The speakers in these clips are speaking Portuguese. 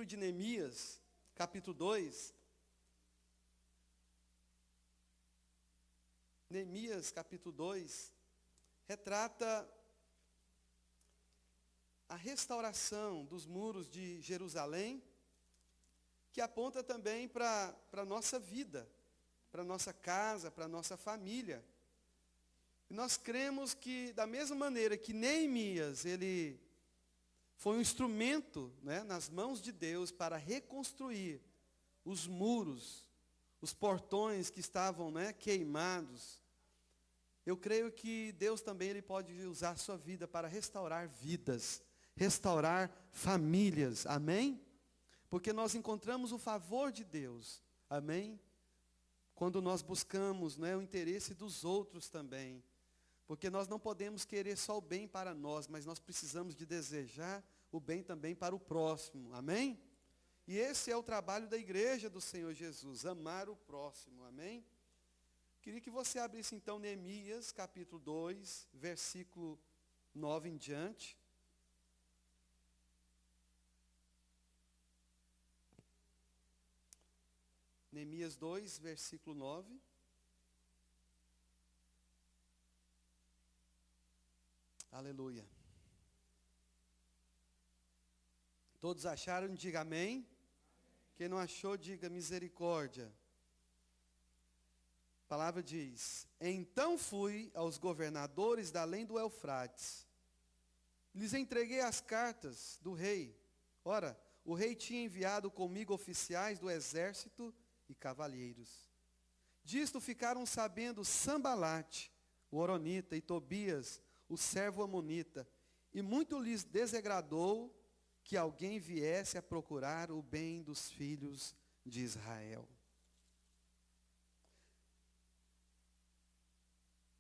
livro de Neemias, capítulo 2. Neemias, capítulo 2, retrata a restauração dos muros de Jerusalém, que aponta também para a nossa vida, para a nossa casa, para a nossa família. E nós cremos que, da mesma maneira que Neemias, ele foi um instrumento, né, nas mãos de Deus para reconstruir os muros, os portões que estavam, né, queimados. Eu creio que Deus também ele pode usar a sua vida para restaurar vidas, restaurar famílias, amém? Porque nós encontramos o favor de Deus, amém? Quando nós buscamos, né, o interesse dos outros também. Porque nós não podemos querer só o bem para nós, mas nós precisamos de desejar o bem também para o próximo, amém? E esse é o trabalho da igreja do Senhor Jesus, amar o próximo, amém? Queria que você abrisse então Neemias, capítulo 2, versículo 9 em diante. Neemias 2, versículo 9. Aleluia. Todos acharam? Diga amém. Quem não achou, diga misericórdia. A palavra diz: então fui aos governadores da além do Eufrates. Lhes entreguei as cartas do rei. Ora, o rei tinha enviado comigo oficiais do exército e cavalheiros. Disto ficaram sabendo Sambalate, o horonita, e Tobias, o servo amonita, e muito lhes desagradou que alguém viesse a procurar o bem dos filhos de Israel.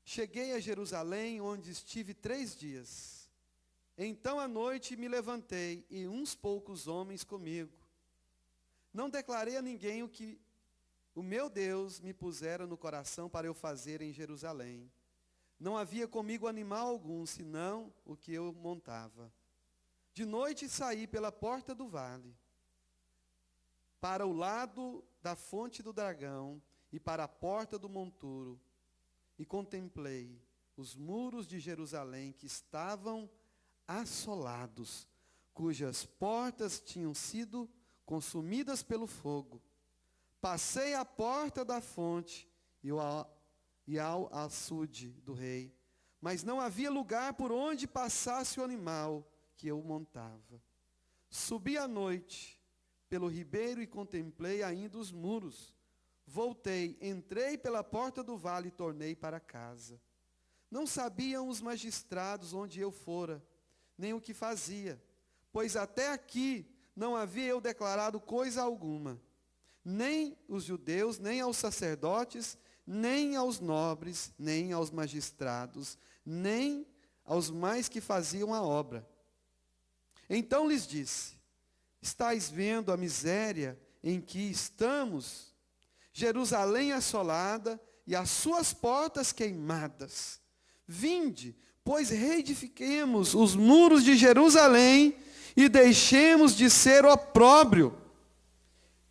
Cheguei a Jerusalém, onde estive 3 dias. Então à noite me levantei, e uns poucos homens comigo. Não declarei a ninguém o que o meu Deus me pusera no coração para eu fazer em Jerusalém. Não havia comigo animal algum, senão o que eu montava. De noite saí pela porta do vale, para o lado da fonte do dragão e para a porta do monturo, e contemplei os muros de Jerusalém que estavam assolados, cujas portas tinham sido consumidas pelo fogo. Passei à porta da fonte e ao açude do rei, mas não havia lugar por onde passasse o animal que eu montava. Subi à noite pelo ribeiro e contemplei ainda os muros. Voltei, entrei pela porta do vale e tornei para casa. Não sabiam os magistrados onde eu fora, nem o que fazia, pois até aqui não havia eu declarado coisa alguma, nem os judeus, nem aos sacerdotes, nem aos nobres, nem aos magistrados, nem aos mais que faziam a obra. Então lhes disse: estáis vendo a miséria em que estamos? Jerusalém assolada e as suas portas queimadas. Vinde, pois reedifiquemos os muros de Jerusalém e deixemos de ser opróbrio.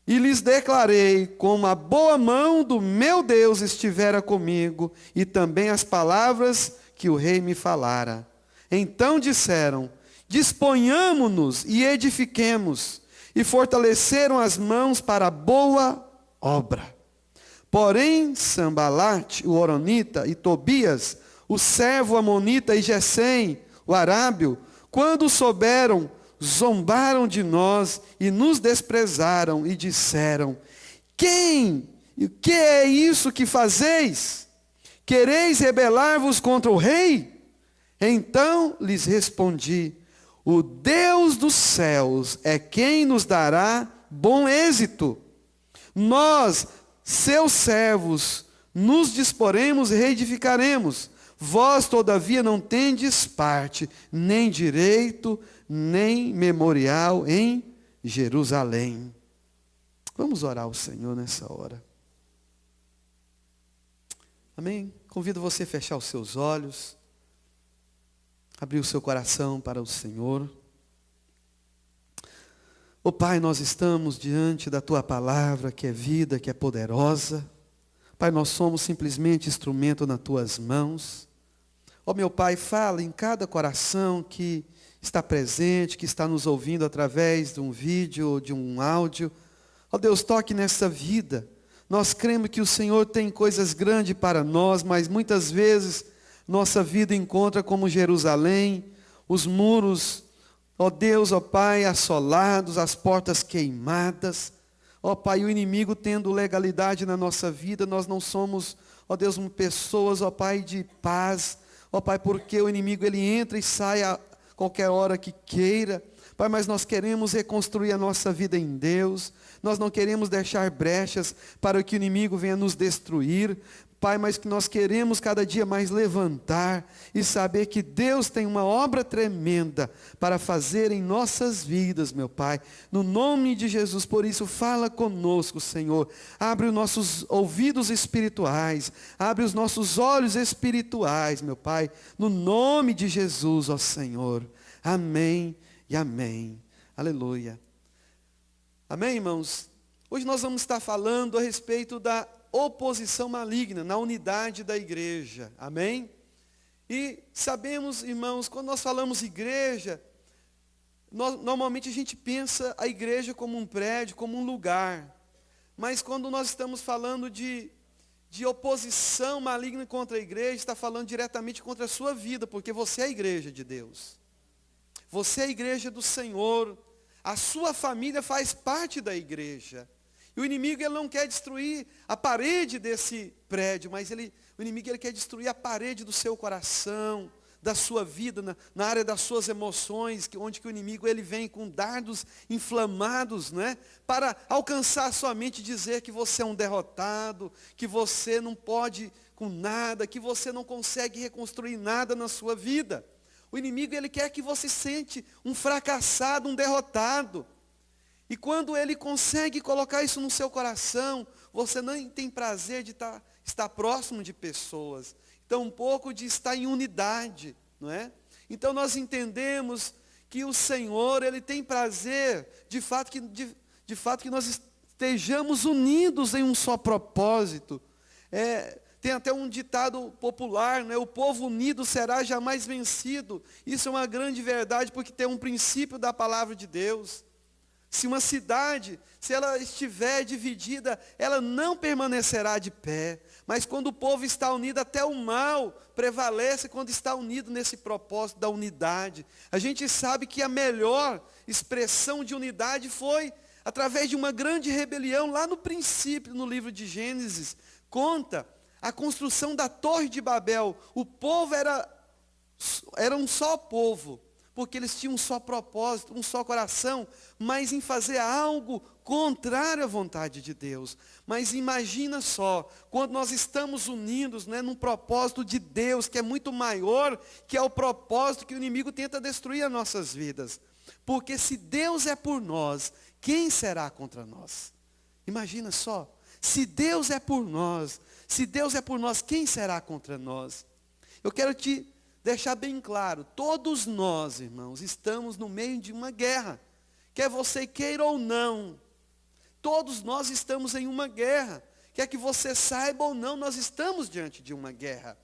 E lhes declarei como a boa mão do meu Deus estivera comigo, e também as palavras que o rei me falara. Então disseram: disponhamo-nos e edifiquemos, e fortaleceram as mãos para a boa obra. Porém, Sambalate, o horonita, e Tobias, o servo amonita, e Gesem, o arábio, quando souberam, zombaram de nós e nos desprezaram e disseram: o que é isso que fazeis? Quereis rebelar-vos contra o rei? Então lhes respondi: o Deus dos céus é quem nos dará bom êxito. Nós, seus servos, nos disporemos e reedificaremos. Vós, todavia, não tendes parte, nem direito, nem memorial em Jerusalém. Vamos orar ao Senhor nessa hora. Amém? Convido você a fechar os seus olhos, abrir o seu coração para o Senhor. Ó Pai, nós estamos diante da Tua palavra, que é vida, que é poderosa. Pai, nós somos simplesmente instrumento nas Tuas mãos. Ó meu Pai, fala em cada coração que está presente, que está nos ouvindo através de um vídeo ou de um áudio. Ó Deus, toque nessa vida. Nós cremos que o Senhor tem coisas grandes para nós, mas muitas vezes nossa vida encontra como Jerusalém, os muros, ó Deus, ó Pai, assolados, as portas queimadas. Ó Pai, o inimigo tendo legalidade na nossa vida, nós não somos, ó Deus, pessoas, ó Pai, de paz. Ó Pai, porque o inimigo ele entra e sai a qualquer hora que queira. Pai, mas nós queremos reconstruir a nossa vida em Deus. Nós não queremos deixar brechas para que o inimigo venha nos destruir. Pai, mas que nós queremos cada dia mais levantar e saber que Deus tem uma obra tremenda para fazer em nossas vidas, meu Pai. No nome de Jesus, por isso, fala conosco, Senhor. Abre os nossos ouvidos espirituais, abre os nossos olhos espirituais, meu Pai. No nome de Jesus, ó Senhor. Amém e amém. Aleluia. Amém, irmãos? Hoje nós vamos estar falando a respeito da oposição maligna na unidade da igreja, amém? E sabemos, irmãos, quando nós falamos igreja, normalmente a gente pensa a igreja como um prédio, como um lugar, mas quando nós estamos falando de oposição maligna contra a igreja, está falando diretamente contra a sua vida, porque você é a igreja de Deus, você é a igreja do Senhor, a sua família faz parte da igreja. E o inimigo ele não quer destruir a parede desse prédio, mas o inimigo ele quer destruir a parede do seu coração, da sua vida, na área das suas emoções, onde que o inimigo ele vem com dardos inflamados, né, para alcançar a sua mente e dizer que você é um derrotado, que você não pode com nada, que você não consegue reconstruir nada na sua vida. O inimigo ele quer que você sente um fracassado, um derrotado. E quando ele consegue colocar isso no seu coração, você não tem prazer de estar próximo de pessoas, tampouco de estar em unidade, não é? Então nós entendemos que o Senhor, Ele tem prazer, de fato que nós estejamos unidos em um só propósito. Tem até um ditado popular, né? O povo unido será jamais vencido. Isso é uma grande verdade, porque tem um princípio da palavra de Deus. Se uma cidade, se ela estiver dividida, ela não permanecerá de pé. Mas quando o povo está unido, até o mal prevalece quando está unido nesse propósito da unidade. A gente sabe que a melhor expressão de unidade foi através de uma grande rebelião, lá no princípio, no livro de Gênesis, conta a construção da Torre de Babel. O povo era um só povo, porque eles tinham um só propósito, um só coração, mas em fazer algo contrário à vontade de Deus. Mas imagina só, quando nós estamos unidos, né, num propósito de Deus, que é muito maior, que é o propósito que o inimigo tenta destruir as nossas vidas. Porque se Deus é por nós, quem será contra nós? Imagina só, se Deus é por nós, quem será contra nós? Eu quero te deixar bem claro, todos nós, irmãos, estamos no meio de uma guerra, quer você queira ou não, todos nós estamos em uma guerra, quer que você saiba ou não, nós estamos diante de uma guerra,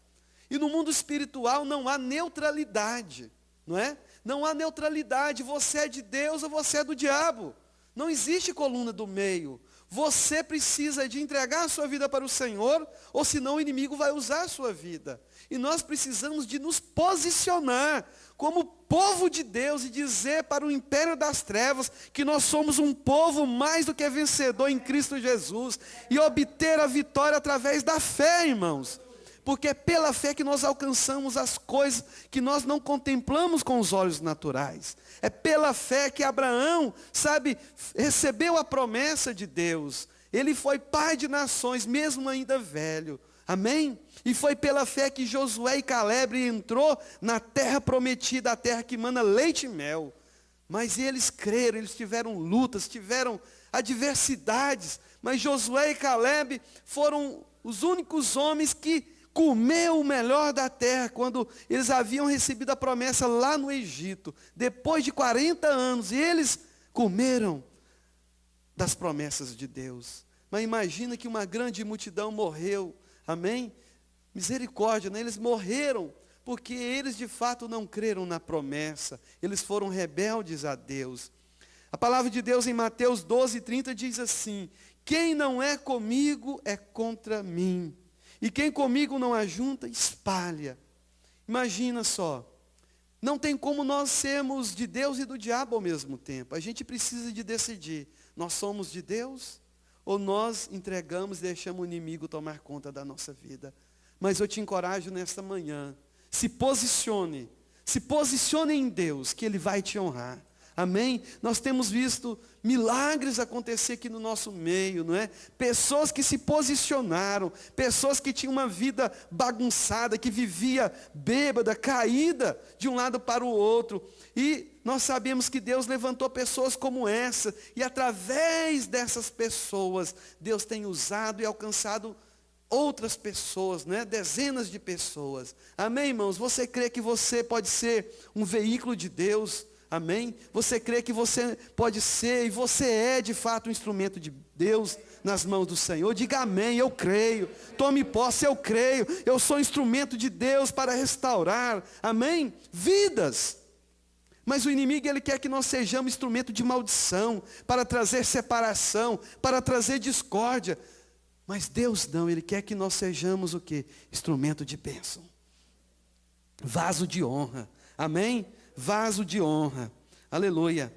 e no mundo espiritual não há neutralidade, não é? Não há neutralidade, você é de Deus ou você é do diabo, não existe coluna do meio. Você precisa de entregar a sua vida para o Senhor, ou senão o inimigo vai usar a sua vida. E nós precisamos de nos posicionar como povo de Deus e dizer para o império das trevas que nós somos um povo mais do que vencedor em Cristo Jesus e obter a vitória através da fé, irmãos. Porque é pela fé que nós alcançamos as coisas que nós não contemplamos com os olhos naturais. É pela fé que Abraão, recebeu a promessa de Deus. Ele foi pai de nações, mesmo ainda velho. Amém? E foi pela fé que Josué e Caleb entrou na terra prometida, a terra que mana leite e mel. Mas eles creram, eles tiveram lutas, tiveram adversidades. Mas Josué e Caleb foram os únicos homens que comeu o melhor da terra, quando eles haviam recebido a promessa lá no Egito, depois de 40 anos, e eles comeram das promessas de Deus. Mas imagina que uma grande multidão morreu, amém? Misericórdia, né? Eles morreram porque eles de fato não creram na promessa, eles foram rebeldes a Deus. A palavra de Deus em Mateus 12:30 diz assim: quem não é comigo é contra mim, e quem comigo não ajunta, espalha. Imagina só, não tem como nós sermos de Deus e do diabo ao mesmo tempo. A gente precisa de decidir, nós somos de Deus ou nós entregamos e deixamos o inimigo tomar conta da nossa vida. Mas eu te encorajo nesta manhã, se posicione em Deus, que Ele vai te honrar. Amém? Nós temos visto milagres acontecer aqui no nosso meio, não é? Pessoas que se posicionaram, pessoas que tinham uma vida bagunçada, que vivia bêbada, caída de um lado para o outro. E nós sabemos que Deus levantou pessoas como essa, e através dessas pessoas, Deus tem usado e alcançado outras pessoas, né? Dezenas de pessoas. Amém, irmãos? Você crê que você pode ser um veículo de Deus? Amém? Você crê que você pode ser, e você é de fato um instrumento de Deus nas mãos do Senhor? Diga amém, eu creio. Tome posse, eu creio. Eu sou instrumento de Deus para restaurar, amém? Vidas. Mas o inimigo, ele quer que nós sejamos instrumento de maldição, para trazer separação, para trazer discórdia. Mas Deus não, Ele quer que nós sejamos o quê? Instrumento de bênção. Vaso de honra. Amém? Vaso de honra. Aleluia.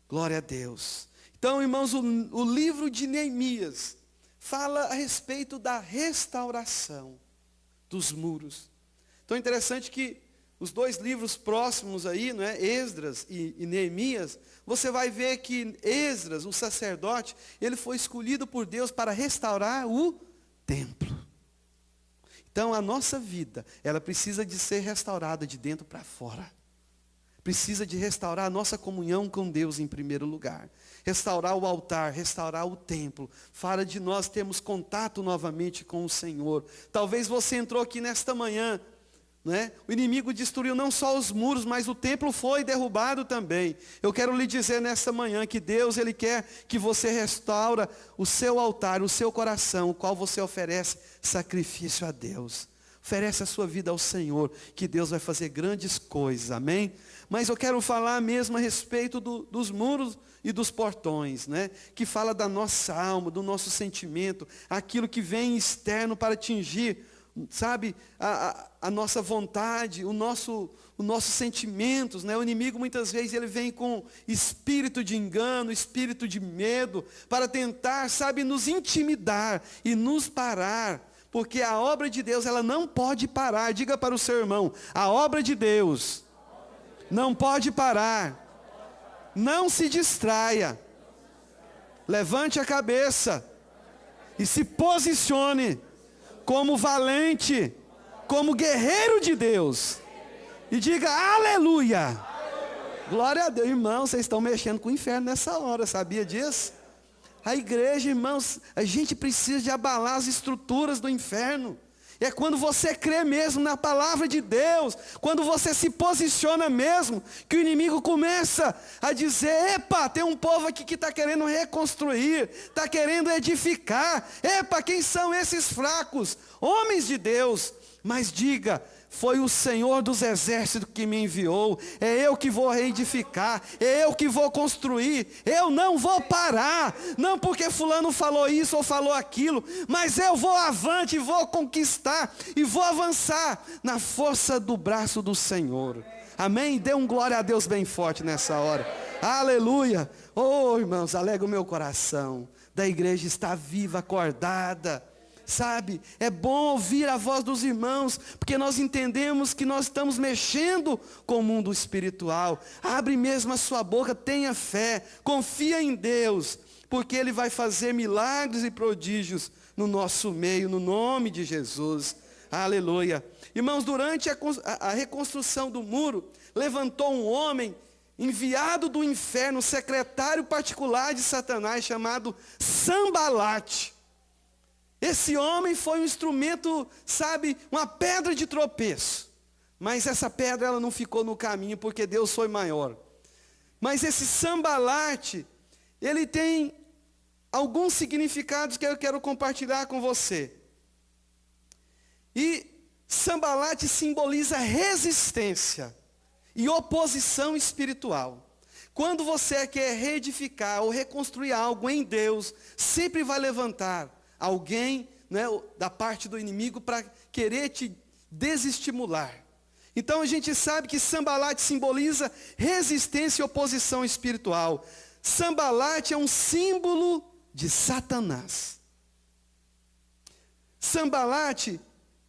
Glória a Deus. Então, irmãos, o livro de Neemias fala a respeito da restauração dos muros. Então é interessante que os dois livros próximos aí, não é? Esdras e Neemias, você vai ver que Esdras, o sacerdote, ele foi escolhido por Deus para restaurar o templo. Então a nossa vida, ela precisa de ser restaurada de dentro para fora. Precisa de restaurar a nossa comunhão com Deus em primeiro lugar. Restaurar o altar, restaurar o templo. Fala de nós termos contato novamente com o Senhor. Talvez você entrou aqui nesta manhã, né? O inimigo destruiu não só os muros, mas o templo foi derrubado também. Eu quero lhe dizer nesta manhã que Deus, Ele quer que você restaura o seu altar, o seu coração, o qual você oferece sacrifício a Deus. Oferece a sua vida ao Senhor, que Deus vai fazer grandes coisas, amém? Mas eu quero falar mesmo a respeito dos muros e dos portões, né? Que fala da nossa alma, do nosso sentimento, aquilo que vem externo para atingir, sabe, a nossa vontade, os nossos sentimentos, né? O inimigo muitas vezes ele vem com espírito de engano, espírito de medo, para tentar, sabe, nos intimidar e nos parar, porque a obra de Deus, ela não pode parar. Diga para o seu irmão, a obra de Deus não pode parar. Não se distraia. Levante a cabeça e se posicione como valente, como guerreiro de Deus. E diga aleluia. Glória a Deus. Irmãos, vocês estão mexendo com o inferno nessa hora, sabia disso? A igreja, irmãos, a gente precisa de abalar as estruturas do inferno. É quando você crê mesmo na palavra de Deus, quando você se posiciona mesmo, que o inimigo começa a dizer, epa, tem um povo aqui que está querendo reconstruir, está querendo edificar, epa, quem são esses fracos? Homens de Deus. Mas diga, foi o Senhor dos exércitos que me enviou, é eu que vou reedificar, é eu que vou construir, eu não vou parar, não porque fulano falou isso ou falou aquilo, mas eu vou avante, vou conquistar e vou avançar na força do braço do Senhor. Amém? Dê um glória a Deus bem forte nessa hora. Aleluia. Oh, irmãos, alegra o meu coração, da igreja está viva, acordada. Sabe, é bom ouvir a voz dos irmãos, porque nós entendemos que nós estamos mexendo com o mundo espiritual. Abre mesmo a sua boca, tenha fé, confia em Deus, porque Ele vai fazer milagres e prodígios no nosso meio, no nome de Jesus. Aleluia. Irmãos, durante a reconstrução do muro, levantou um homem enviado do inferno, secretário particular de Satanás, chamado Sambalate. Esse homem foi um instrumento, sabe, uma pedra de tropeço. Mas essa pedra ela não ficou no caminho, porque Deus foi maior. Mas esse Sambalate, ele tem alguns significados que eu quero compartilhar com você. E Sambalate simboliza resistência e oposição espiritual. Quando você quer reedificar ou reconstruir algo em Deus, sempre vai levantar alguém, né, da parte do inimigo para querer te desestimular. Então a gente sabe que Sambalate simboliza resistência e oposição espiritual. Sambalate é um símbolo de Satanás. Sambalate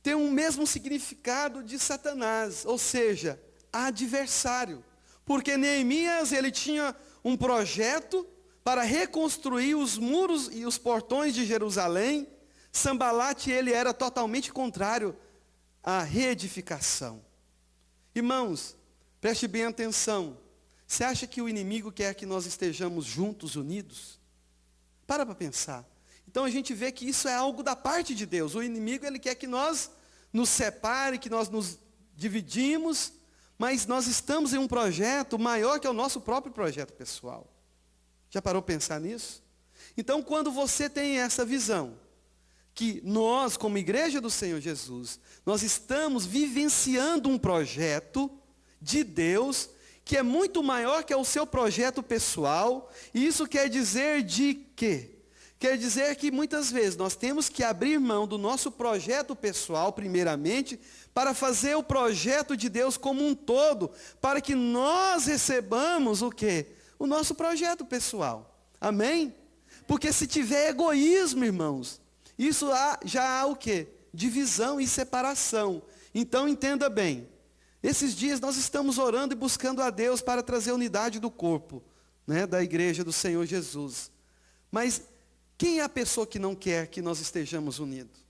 tem o mesmo significado de Satanás, ou seja, adversário. Porque Neemias, ele tinha um projeto para reconstruir os muros e os portões de Jerusalém. Sambalate, ele era totalmente contrário à reedificação. Irmãos, preste bem atenção. Você acha que o inimigo quer que nós estejamos juntos, unidos? Para pensar. Então a gente vê que isso é algo da parte de Deus. O inimigo, ele quer que nós nos separe, que nós nos dividimos, mas nós estamos em um projeto maior que é o nosso próprio projeto pessoal. Já parou para pensar nisso? Então, quando você tem essa visão, que nós, como igreja do Senhor Jesus, nós estamos vivenciando um projeto de Deus, que é muito maior que o seu projeto pessoal, e isso quer dizer de quê? Quer dizer que muitas vezes nós temos que abrir mão do nosso projeto pessoal, primeiramente, para fazer o projeto de Deus como um todo, para que nós recebamos o quê? O nosso projeto pessoal. Amém? Porque se tiver egoísmo, irmãos, isso já há o quê? Divisão e separação. Então entenda bem, esses dias nós estamos orando e buscando a Deus para trazer unidade do corpo, né, da igreja do Senhor Jesus. Mas quem é a pessoa que não quer que nós estejamos unidos?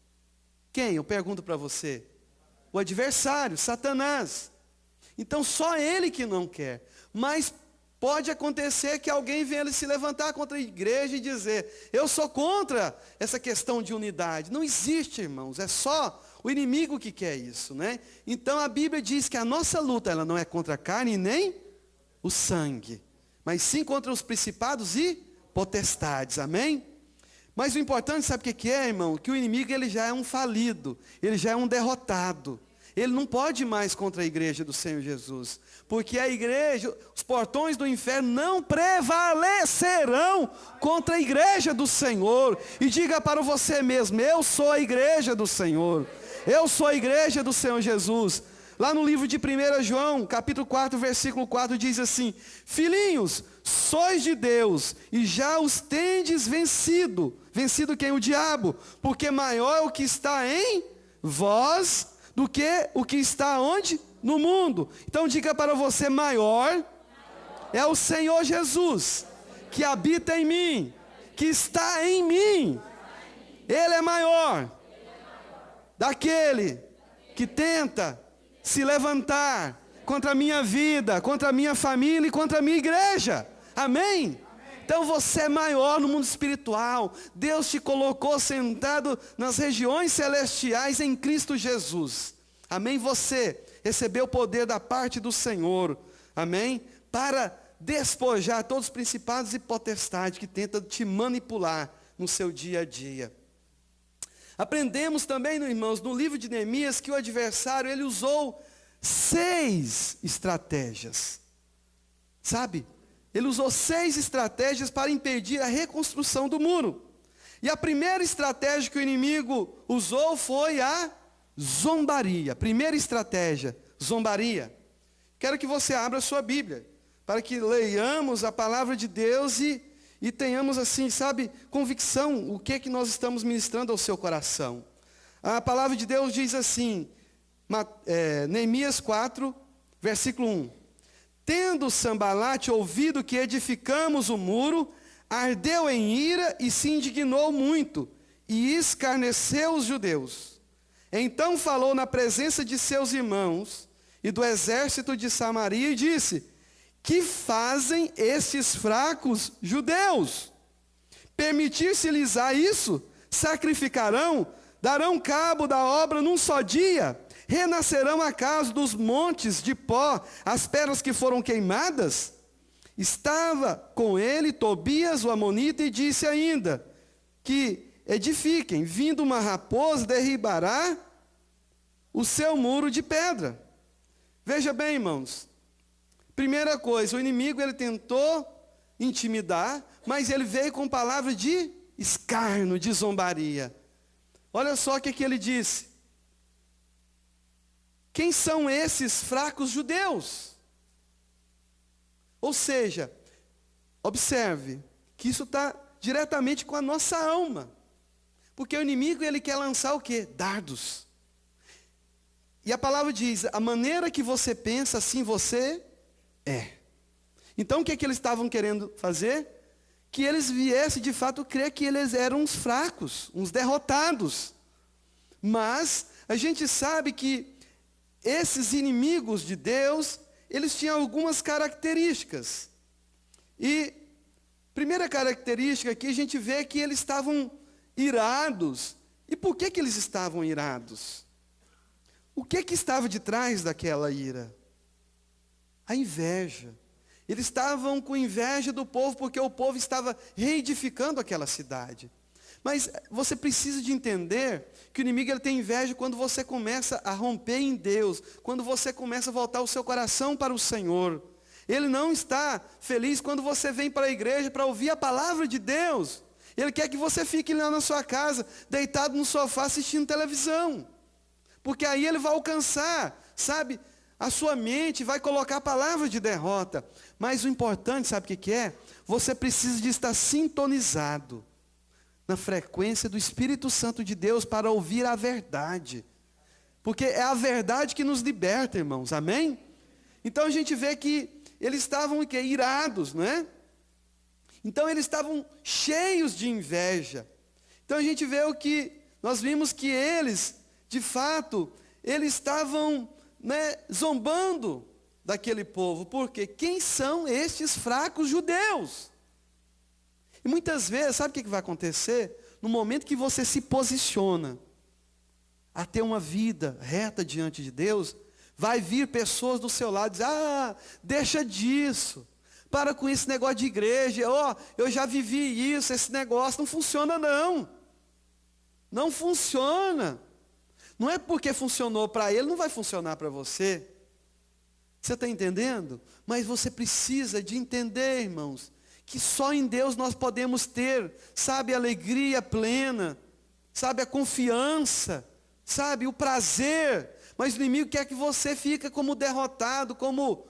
Quem? Eu pergunto para você. O adversário, Satanás. Então só ele que não quer. Mas pode acontecer que alguém venha se levantar contra a igreja e dizer, eu sou contra essa questão de unidade. Não existe, irmãos, é só o inimigo que quer isso, né? Então a Bíblia diz que a nossa luta, ela não é contra a carne nem o sangue, mas sim contra os principados e potestades, amém? Mas o importante, sabe o que é, irmão? Que o inimigo, ele já é um falido, ele já é um derrotado. Ele não pode mais contra a igreja do Senhor Jesus. Porque a igreja, os portões do inferno não prevalecerão contra a igreja do Senhor. E diga para você mesmo, eu sou a igreja do Senhor. Eu sou a igreja do Senhor Jesus. Lá no livro de 1 João, capítulo 4, versículo 4, diz assim, filhinhos, sois de Deus, e já os tendes vencido. Vencido quem? O diabo. Porque maior é o que está em vós do que o que está onde? No mundo. Então diga para você, maior é o Senhor Jesus, que habita em mim, que está em mim. Ele é maior daquele que tenta se levantar contra a minha vida, contra a minha família e contra a minha igreja. Amém? Então você é maior no mundo espiritual. Deus te colocou sentado nas regiões celestiais em Cristo Jesus. Amém? Você recebeu o poder da parte do Senhor. Amém? Para despojar todos os principados e potestades que tentam te manipular no seu dia a dia. Aprendemos também, irmãos, no livro de Neemias, que o adversário, ele usou 6 estratégias. Sabe? Ele usou 6 estratégias para impedir a reconstrução do muro. E a primeira estratégia que o inimigo usou foi a zombaria. Primeira estratégia, zombaria. Quero que você abra a sua Bíblia, para que leiamos a palavra de Deus e tenhamos assim, sabe, convicção, o que nós estamos ministrando ao seu coração. A palavra de Deus diz assim, Neemias 4, versículo 1. Tendo Sambalate ouvido que edificamos o muro, ardeu em ira e se indignou muito, e escarneceu os judeus. Então falou na presença de seus irmãos e do exército de Samaria e disse, que fazem estes fracos judeus? Permitir-se-lhes a isso? Sacrificarão? Darão cabo da obra num só dia? Renascerão acaso dos montes de pó as pedras que foram queimadas? Estava com ele Tobias, o amonita, e disse ainda que edifiquem, vindo uma raposa derribará o seu muro de pedra. Veja bem, irmãos, primeira coisa, o inimigo ele tentou intimidar, mas ele veio com palavras de escárnio, de zombaria. Olha só o que ele disse. Quem são esses fracos judeus? Ou seja, observe que isso está diretamente com a nossa alma. Porque o inimigo ele quer lançar o quê? Dardos. E a palavra diz, a maneira que você pensa, assim você é. Então o que eles estavam querendo fazer? Que eles viessem de fato crer que eles eram uns fracos, uns derrotados. Mas a gente sabe que esses inimigos de Deus, eles tinham algumas características. E primeira característica aqui a gente vê que eles estavam irados. E por que eles estavam irados? O que estava de trás daquela ira? A inveja. Eles estavam com inveja do povo porque o povo estava reedificando aquela cidade. Mas você precisa de entender que o inimigo ele tem inveja quando você começa a romper em Deus, quando você começa a voltar o seu coração para o Senhor. Ele não está feliz quando você vem para a igreja para ouvir a palavra de Deus. Ele quer que você fique lá na sua casa, deitado no sofá assistindo televisão. Porque aí ele vai alcançar, sabe, a sua mente, vai colocar a palavra de derrota. Mas o importante, sabe o que é? Você precisa de estar sintonizado na frequência do Espírito Santo de Deus para ouvir a verdade. Porque é a verdade que nos liberta, irmãos, amém? Então a gente vê que eles estavam irados, não é? Então eles estavam cheios de inveja. Então a gente vê nós vimos que eles, de fato, eles estavam, né, zombando daquele povo. Porque quem são estes fracos judeus? E muitas vezes, sabe o que vai acontecer? No momento que você se posiciona a ter uma vida reta diante de Deus, vai vir pessoas do seu lado e dizer, deixa disso, para com esse negócio de igreja, eu já vivi isso, esse negócio não funciona não. Não funciona. Não é porque funcionou para ele, não vai funcionar para você. Você está entendendo? Mas você precisa de entender, irmãos, que só em Deus nós podemos ter, sabe, a alegria plena, sabe, a confiança, sabe, o prazer. Mas o inimigo quer que você fique como derrotado, como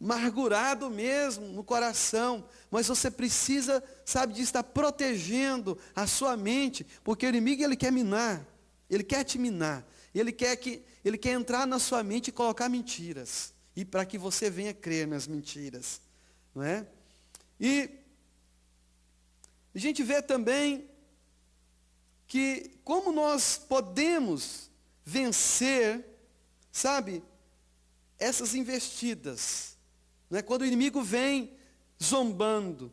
amargurado mesmo no coração. Mas você precisa, sabe, de estar protegendo a sua mente, porque o inimigo ele quer minar, ele quer te minar, ele quer entrar na sua mente e colocar mentiras, e para que você venha crer nas mentiras, não é? E a gente vê também que como nós podemos vencer, sabe, essas investidas, né? Quando o inimigo vem zombando.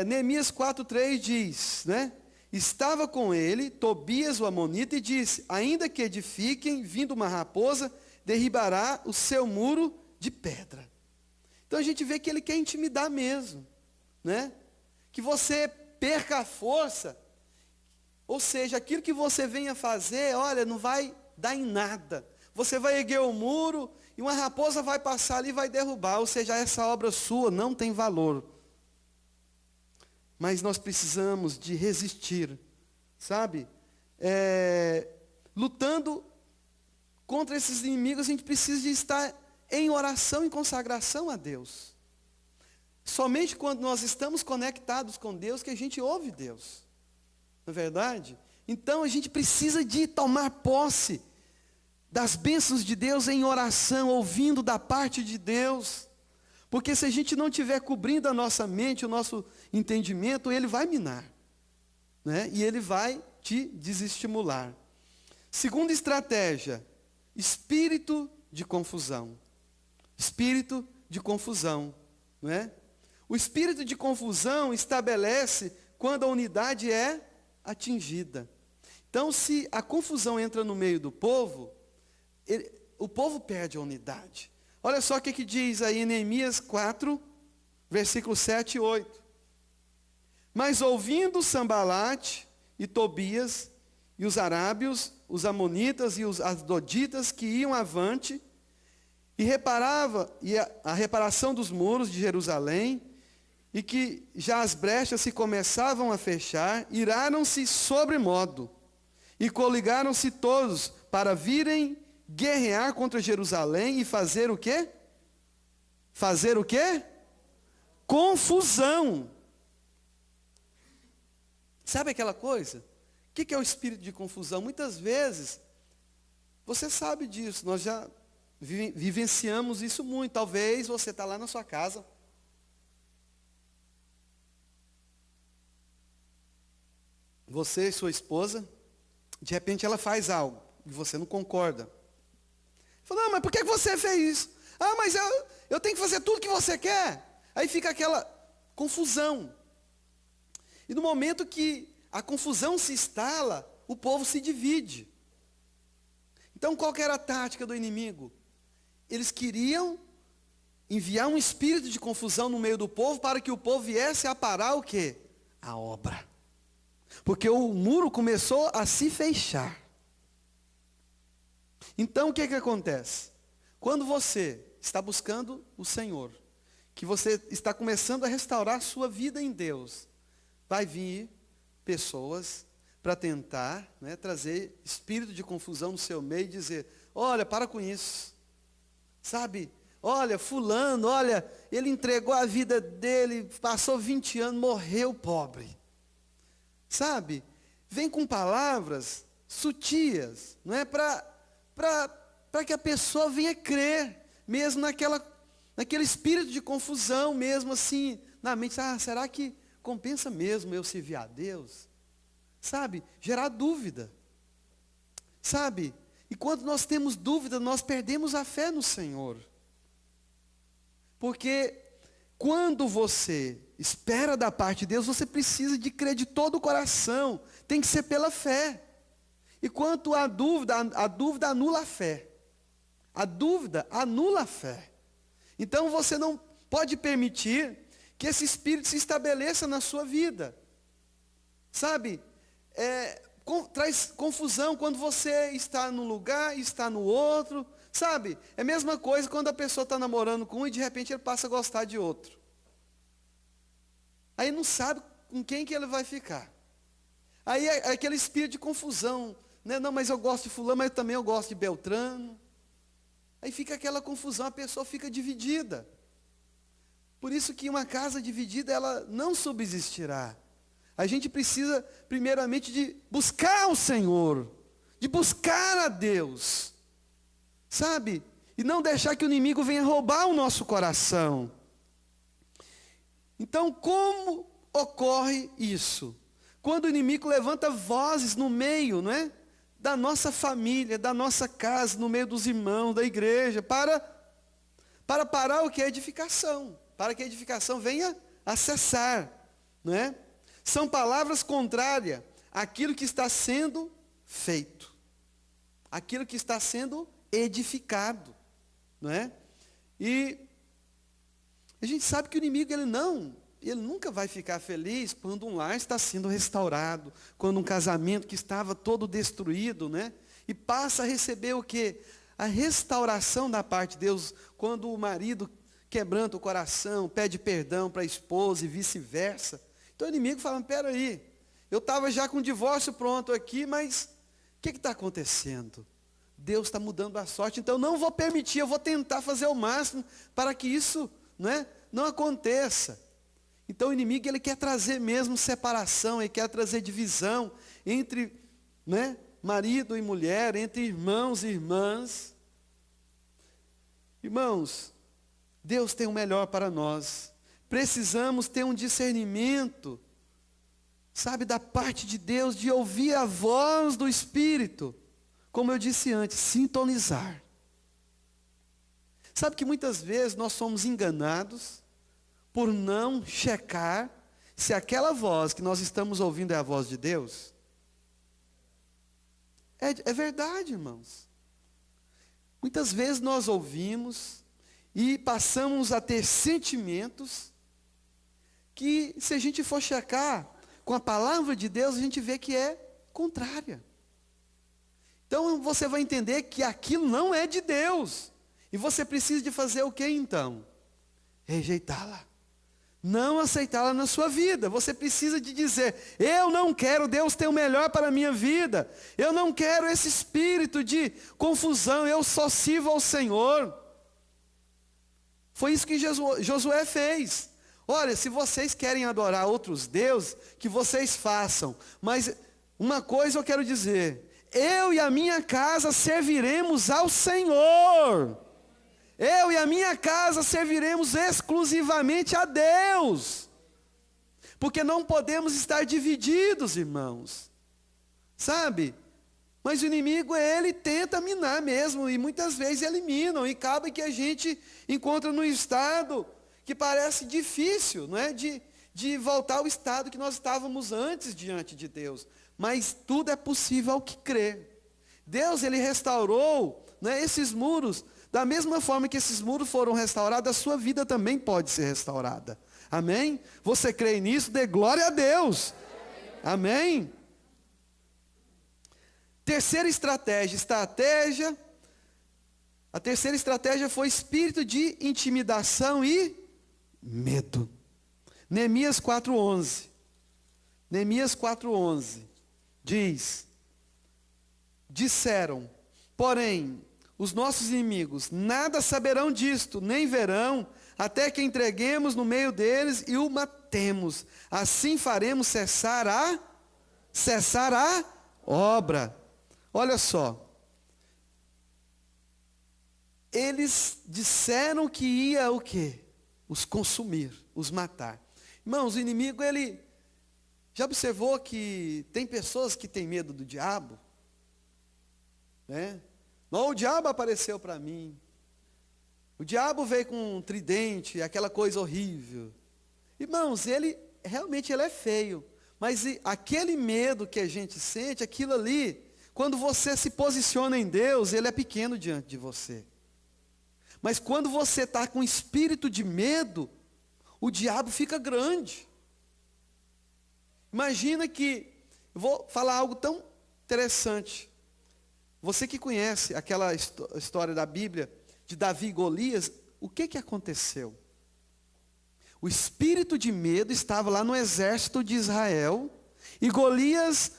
Neemias 4:3 diz, né? Estava com ele Tobias o amonita e disse, ainda que edifiquem, vindo uma raposa, derribará o seu muro de pedra. Então a gente vê que ele quer intimidar mesmo, né? Que você perca a força, ou seja, aquilo que você venha fazer, olha, não vai dar em nada. Você vai erguer o muro e uma raposa vai passar ali e vai derrubar, ou seja, essa obra sua não tem valor. Mas nós precisamos de resistir, sabe? Lutando contra esses inimigos, a gente precisa de estar em oração e consagração a Deus. Somente quando nós estamos conectados com Deus que a gente ouve Deus. Não é verdade? Então a gente precisa de tomar posse das bênçãos de Deus em oração, ouvindo da parte de Deus. Porque se a gente não estiver cobrindo a nossa mente, o nosso entendimento, ele vai minar, né? E ele vai te desestimular. Segunda estratégia, espírito de confusão. Espírito de confusão, não é? O espírito de confusão estabelece quando a unidade é atingida. Então, se a confusão entra no meio do povo, o povo perde a unidade. Olha só o que diz aí em Neemias 4, versículos 7 e 8. Mas ouvindo Sambalate e Tobias, e os arábios, os amonitas e os asdoditas que iam avante, e a reparação dos muros de Jerusalém, e que já as brechas se começavam a fechar, iraram-se sobremodo, e coligaram-se todos para virem guerrear contra Jerusalém e fazer o quê? Fazer o quê? Confusão. Sabe aquela coisa? O que é o espírito de confusão? Muitas vezes, você sabe disso, nós já vivenciamos isso muito. Talvez você está lá na sua casa, você e sua esposa, de repente ela faz algo, e você não concorda. Fala, não, mas por que você fez isso? Ah, mas eu tenho que fazer tudo que você quer. Aí fica aquela confusão. E no momento que a confusão se instala, o povo se divide. Então qual que era a tática do inimigo? Eles queriam enviar um espírito de confusão no meio do povo para que o povo viesse a parar o quê? A obra. Porque o muro começou a se fechar. Então o que acontece? Quando você está buscando o Senhor, que você está começando a restaurar a sua vida em Deus, vai vir pessoas para tentar, né, trazer espírito de confusão no seu meio e dizer, olha, para com isso. Sabe? Olha, fulano, olha, ele entregou a vida dele, passou 20 anos, morreu pobre. Sabe? Vem com palavras sutias, não é? Para que a pessoa venha crer, mesmo naquele espírito de confusão, mesmo assim, na mente, será que compensa mesmo eu servir a Deus? Sabe? Gerar dúvida. Sabe? E quando nós temos dúvida, nós perdemos a fé no Senhor. Porque quando você espera da parte de Deus, você precisa de crer de todo o coração. Tem que ser pela fé. E quanto à dúvida, a dúvida anula a fé. A dúvida anula a fé. Então você não pode permitir que esse espírito se estabeleça na sua vida. Sabe? Traz confusão quando você está num lugar e está no outro. Sabe? É a mesma coisa quando a pessoa está namorando com um e de repente ele passa a gostar de outro. Aí não sabe com quem que ele vai ficar. Aí é aquele espírito de confusão. Né? Não, mas eu gosto de fulano, mas também eu gosto de Beltrano. Aí fica aquela confusão, a pessoa fica dividida. Por isso que uma casa dividida, ela não subsistirá. A gente precisa, primeiramente, de buscar o Senhor, de buscar a Deus, sabe? E não deixar que o inimigo venha roubar o nosso coração. Então, como ocorre isso? Quando o inimigo levanta vozes no meio, não é? Da nossa família, da nossa casa, no meio dos irmãos, da igreja, para parar o que é edificação, para que a edificação venha a cessar, não é? São palavras contrárias àquilo que está sendo feito, àquilo que está sendo edificado, não é? E a gente sabe que o inimigo, ele nunca vai ficar feliz quando um lar está sendo restaurado, quando um casamento que estava todo destruído, né? E passa a receber o quê? A restauração da parte de Deus, quando o marido quebranta o coração, pede perdão para a esposa e vice-versa. Então o inimigo fala, peraí, eu estava já com o divórcio pronto aqui, mas o que está acontecendo? Deus está mudando a sorte, então eu não vou permitir, eu vou tentar fazer o máximo para que isso, não aconteça. Então o inimigo, ele quer trazer mesmo separação, ele quer trazer divisão entre, marido e mulher, entre irmãos e irmãs. Irmãos, Deus tem o melhor para nós. Precisamos ter um discernimento, sabe, da parte de Deus, de ouvir a voz do Espírito. Como eu disse antes, sintonizar. Sabe que muitas vezes nós somos enganados por não checar se aquela voz que nós estamos ouvindo é a voz de Deus. É verdade, irmãos. Muitas vezes nós ouvimos e passamos a ter sentimentos, que, se a gente for checar com a palavra de Deus, a gente vê que é contrária. Então você vai entender que aquilo não é de Deus. E você precisa de fazer o que então? Rejeitá-la. Não aceitá-la na sua vida. Você precisa de dizer: eu não quero, Deus tem o melhor para a minha vida. Eu não quero esse espírito de confusão, eu só sirvo ao Senhor. Foi isso que Josué fez. Olha, se vocês querem adorar outros deuses, que vocês façam. Mas uma coisa eu quero dizer: eu e a minha casa serviremos ao Senhor. Eu e a minha casa serviremos exclusivamente a Deus. Porque não podemos estar divididos, irmãos. Sabe? Mas o inimigo, ele tenta minar mesmo, e muitas vezes eliminam, e cabe que a gente encontra num estado que parece difícil, não é? De voltar ao estado que nós estávamos antes diante de Deus. Mas tudo é possível ao que crê. Deus, ele restaurou, né, esses muros. Da mesma forma que esses muros foram restaurados, a sua vida também pode ser restaurada. Amém? Você crê nisso? Dê glória a Deus. Amém? Terceira estratégia. A terceira estratégia foi espírito de intimidação e medo. Neemias 4:11. Neemias 4:11 diz: disseram, porém, os nossos inimigos nada saberão disto, nem verão, até que entreguemos no meio deles e o matemos. Assim faremos cessar a obra. Olha só. Eles disseram que ia o quê? Os consumir, os matar. Irmãos, o inimigo, ele... Já observou que tem pessoas que têm medo do diabo? Né? Não, o diabo apareceu para mim. O diabo veio com um tridente, aquela coisa horrível. Irmãos, ele realmente ele é feio. Mas aquele medo que a gente sente, aquilo ali, quando você se posiciona em Deus, ele é pequeno diante de você. Mas quando você está com espírito de medo, o diabo fica grande. Imagina que, eu vou falar algo tão interessante. Você que conhece aquela história da Bíblia, de Davi e Golias, o que aconteceu? O espírito de medo estava lá no exército de Israel, e Golias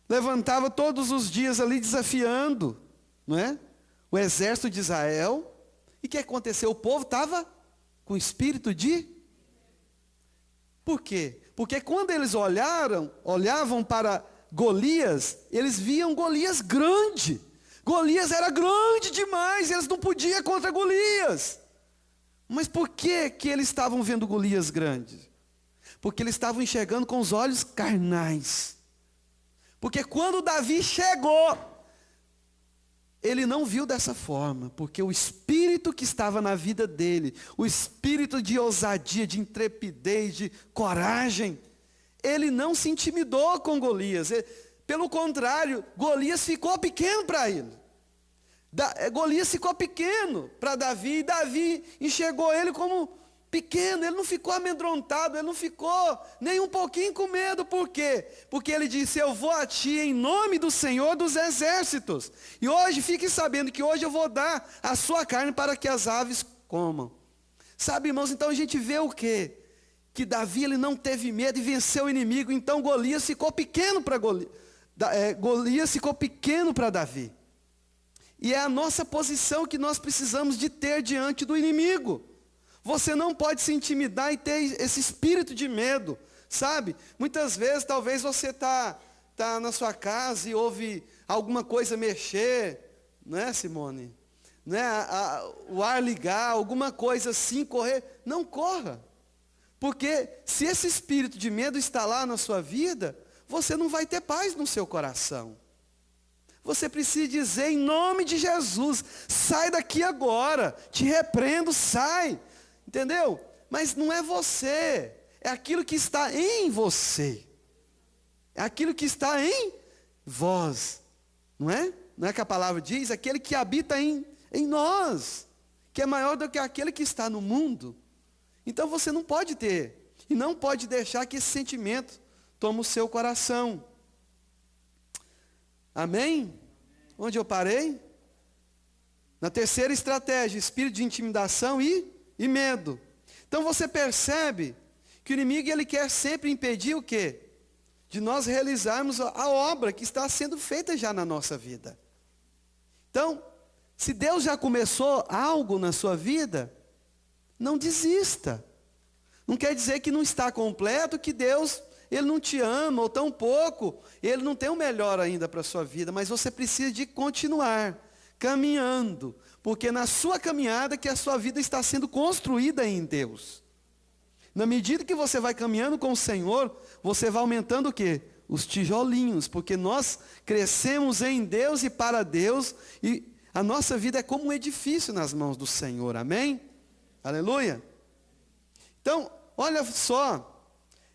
levantava todos os dias ali desafiando, não é? O exército de Israel. E o que aconteceu? O povo estava com espírito de... Por quê? Porque quando eles olhavam para Golias, eles viam Golias grande. Golias era grande demais, eles não podiam contra Golias. Mas por que eles estavam vendo Golias grande? Porque eles estavam enxergando com os olhos carnais. Porque quando Davi chegou, ele não viu dessa forma, porque o espírito que estava na vida dele, o espírito de ousadia, de intrepidez, de coragem, ele não se intimidou com Golias. Pelo contrário, Golias ficou pequeno para ele. Golias ficou pequeno para Davi, e Davi enxergou ele como pequeno. Ele não ficou amedrontado, ele não ficou nem um pouquinho com medo. Por quê? Porque ele disse: eu vou a ti em nome do Senhor dos Exércitos. E hoje, fique sabendo que hoje eu vou dar a sua carne para que as aves comam. Sabe, irmãos, então a gente vê o quê? Que Davi, ele não teve medo e venceu o inimigo. Então Golias ficou pequeno para Golias ficou pequeno para Davi. E é a nossa posição que nós precisamos de ter diante do inimigo. Você não pode se intimidar e ter esse espírito de medo, sabe? Muitas vezes, talvez você está na sua casa e ouve alguma coisa mexer, não é, Simone? Não é? O ar ligar, alguma coisa assim, correr. Não corra. Porque se esse espírito de medo está lá na sua vida, você não vai ter paz no seu coração. Você precisa dizer em nome de Jesus: sai daqui agora, te repreendo, sai. Entendeu? Mas não é você, é aquilo que está em você. É aquilo que está em vós. Não é? Não é que a palavra diz? Aquele que habita em nós, que é maior do que aquele que está no mundo. Então você não pode ter. E não pode deixar que esse sentimento tome o seu coração. Amém? Onde eu parei? Na terceira estratégia, espírito de intimidação e medo. Então você percebe que o inimigo ele quer sempre impedir o quê? De nós realizarmos a obra que está sendo feita já na nossa vida. Então, se Deus já começou algo na sua vida, não desista. Não quer dizer que não está completo, que Deus, Ele não te ama, ou tão pouco, Ele não tem o melhor ainda para a sua vida, mas você precisa de continuar caminhando, porque na sua caminhada que a sua vida está sendo construída em Deus. Na medida que você vai caminhando com o Senhor, você vai aumentando o quê? Os tijolinhos, porque nós crescemos em Deus e para Deus, e a nossa vida é como um edifício nas mãos do Senhor, amém? Aleluia! Então, olha só,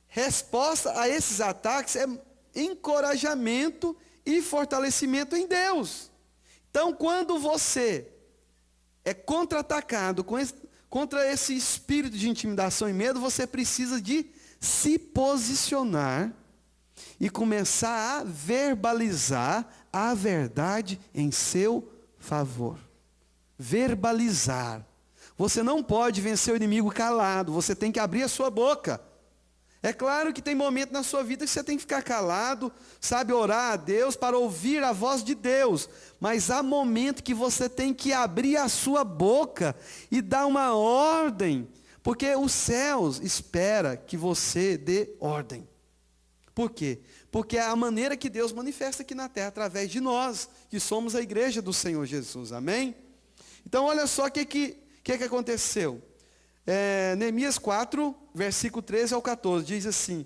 resposta a esses ataques é encorajamento e fortalecimento em Deus. Então, quando você é contra-atacado contra esse espírito de intimidação e medo, você precisa de se posicionar e começar a verbalizar a verdade em seu favor. Verbalizar. Você não pode vencer o inimigo calado, você tem que abrir a sua boca. É claro que tem momento na sua vida que você tem que ficar calado, sabe, orar a Deus para ouvir a voz de Deus. Mas há momento que você tem que abrir a sua boca e dar uma ordem. Porque os céus esperam que você dê ordem. Por quê? Porque é a maneira que Deus manifesta aqui na terra, através de nós, que somos a igreja do Senhor Jesus, amém? Então olha só o que aconteceu. Neemias 4, versículo 13 ao 14, diz assim: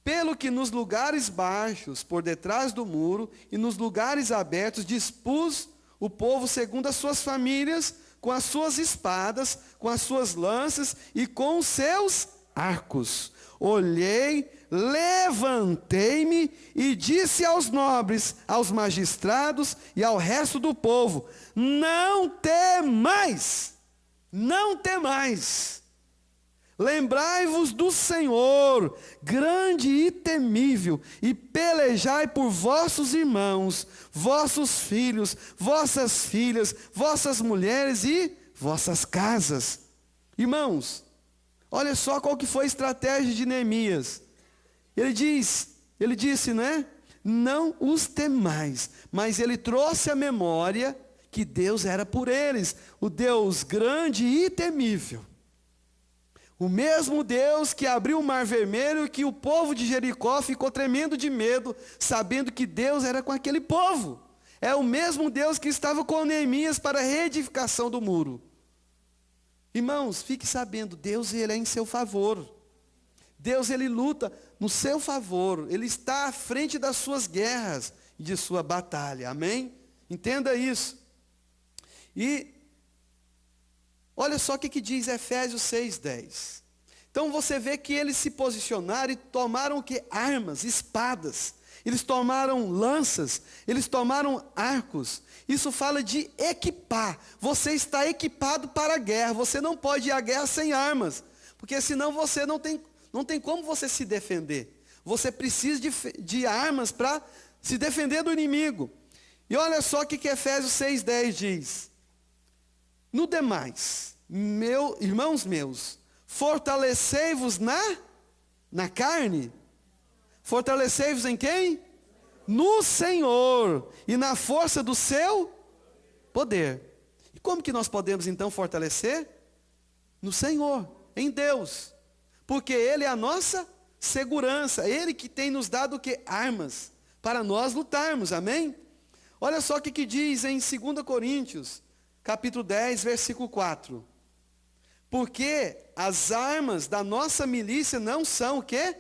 pelo que nos lugares baixos, por detrás do muro, e nos lugares abertos, dispus o povo segundo as suas famílias, com as suas espadas, com as suas lanças e com os seus arcos. Olhei, levantei-me e disse aos nobres, aos magistrados e ao resto do povo: não temais, não temais. Lembrai-vos do Senhor, grande e temível, e pelejai por vossos irmãos, vossos filhos, vossas filhas, vossas mulheres e vossas casas. Irmãos, olha só qual que foi a estratégia de Neemias. Ele disse, né? Não os temais, mas ele trouxe à memória que Deus era por eles, o Deus grande e temível. O mesmo Deus que abriu o mar vermelho e que o povo de Jericó ficou tremendo de medo, sabendo que Deus era com aquele povo. É o mesmo Deus que estava com Neemias para a reedificação do muro. Irmãos, fique sabendo, Deus ele é em seu favor. Deus ele luta no seu favor. Ele está à frente das suas guerras e de sua batalha. Amém? Entenda isso. E olha só o que diz Efésios 6:10. Então você vê que eles se posicionaram e tomaram o que? Armas, espadas. Eles tomaram lanças, eles tomaram arcos. Isso fala de equipar. Você está equipado para a guerra. Você não pode ir à guerra sem armas, porque senão você não tem como você se defender. Você precisa de armas para se defender do inimigo. E olha só o que Efésios 6:10 diz. No demais, irmãos meus, fortalecei-vos na carne. Fortalecei-vos em quem? No Senhor e na força do seu poder. E como que nós podemos então fortalecer? No Senhor, em Deus. Porque Ele é a nossa segurança. Ele que tem nos dado o que? Armas para nós lutarmos, amém? Olha só o que diz em 2 Coríntios, capítulo 10, versículo 4. Porque as armas da nossa milícia não são o quê?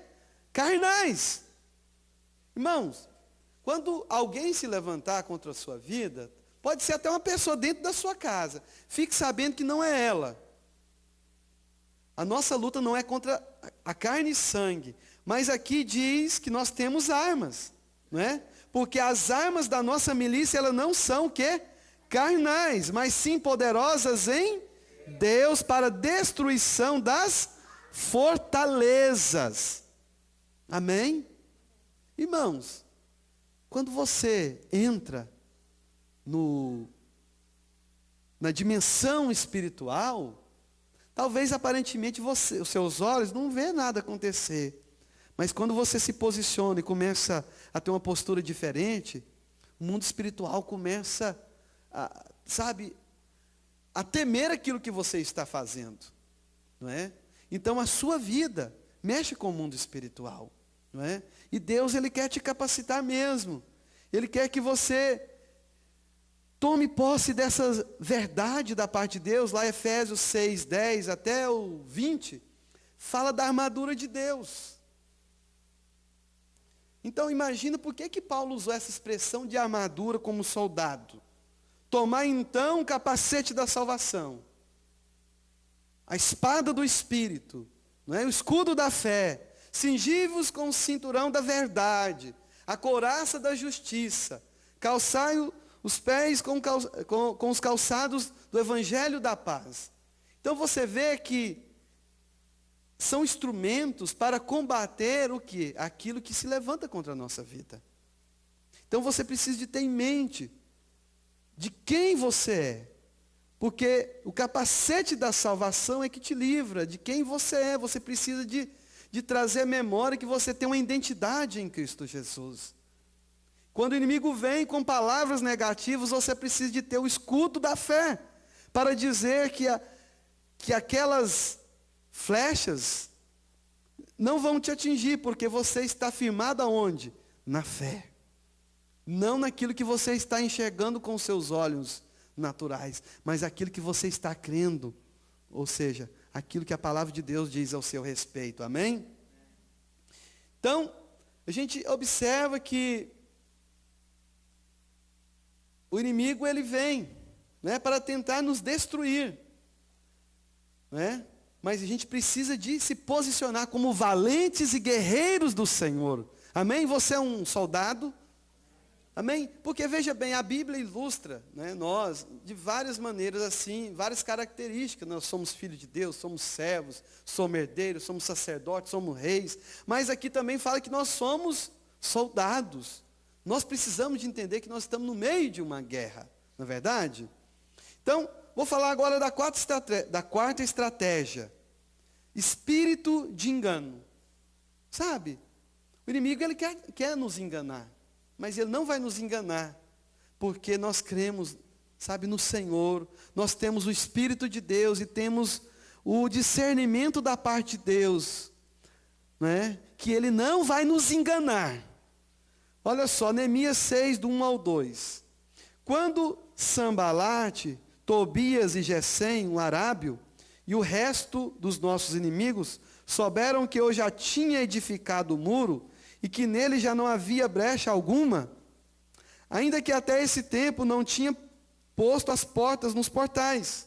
Carnais. Irmãos, quando alguém se levantar contra a sua vida, pode ser até uma pessoa dentro da sua casa, fique sabendo que não é ela. A nossa luta não é contra a carne e sangue, mas aqui diz que nós temos armas, não é? Porque as armas da nossa milícia, elas não são o quê? Carnais, mas sim poderosas em Deus para a destruição das fortalezas. Amém? Irmãos, quando você entra na dimensão espiritual, talvez aparentemente os seus olhos não vê nada acontecer. Mas quando você se posiciona e começa a ter uma postura diferente, o mundo espiritual começa a temer aquilo que você está fazendo, não é? Então a sua vida mexe com o mundo espiritual, não é? E Deus, Ele quer te capacitar mesmo. Ele quer que você tome posse dessa verdade da parte de Deus. Lá Efésios 6, 10 até o 20, fala da armadura de Deus. Então imagina por que Paulo usou essa expressão de armadura como soldado. Tomar então o capacete da salvação, a espada do Espírito, não é? O escudo da fé, cingivos com o cinturão da verdade, a couraça da justiça, calçai os pés com os calçados do evangelho da paz. Então você vê que são instrumentos para combater o quê? Aquilo que se levanta contra a nossa vida. Então você precisa de ter em mente de quem você é. Porque o capacete da salvação é que te livra de quem você é. Você precisa de trazer à memória que você tem uma identidade em Cristo Jesus. Quando o inimigo vem com palavras negativas, você precisa de ter o escudo da fé, para dizer que aquelas flechas não vão te atingir, porque você está firmado aonde? Na fé. Não naquilo que você está enxergando com os seus olhos naturais, mas aquilo que você está crendo, ou seja, aquilo que a palavra de Deus diz ao seu respeito, amém? Então, a gente observa que o inimigo, ele vem, né, para tentar nos destruir, né? Mas a gente precisa de se posicionar como valentes e guerreiros do Senhor, amém? Você é um soldado, amém? Porque veja bem, a Bíblia ilustra, né, nós de várias maneiras assim, várias características. Nós somos filhos de Deus, somos servos, somos herdeiros, somos sacerdotes, somos reis. Mas aqui também fala que nós somos soldados. Nós precisamos de entender que nós estamos no meio de uma guerra, não é verdade? Então, vou falar agora da quarta estratégia. Espírito de engano. Sabe? O inimigo, ele quer nos enganar. Mas ele não vai nos enganar, porque nós cremos, sabe, no Senhor. Nós temos o Espírito de Deus e temos o discernimento da parte de Deus, né? Que Ele não vai nos enganar. Olha só, Neemias 6, do 1 ao 2. Quando Sambalate, Tobias e Gesem, um arábio, e o resto dos nossos inimigos, souberam que eu já tinha edificado o muro, e que nele já não havia brecha alguma, ainda que até esse tempo não tinha posto as portas nos portais.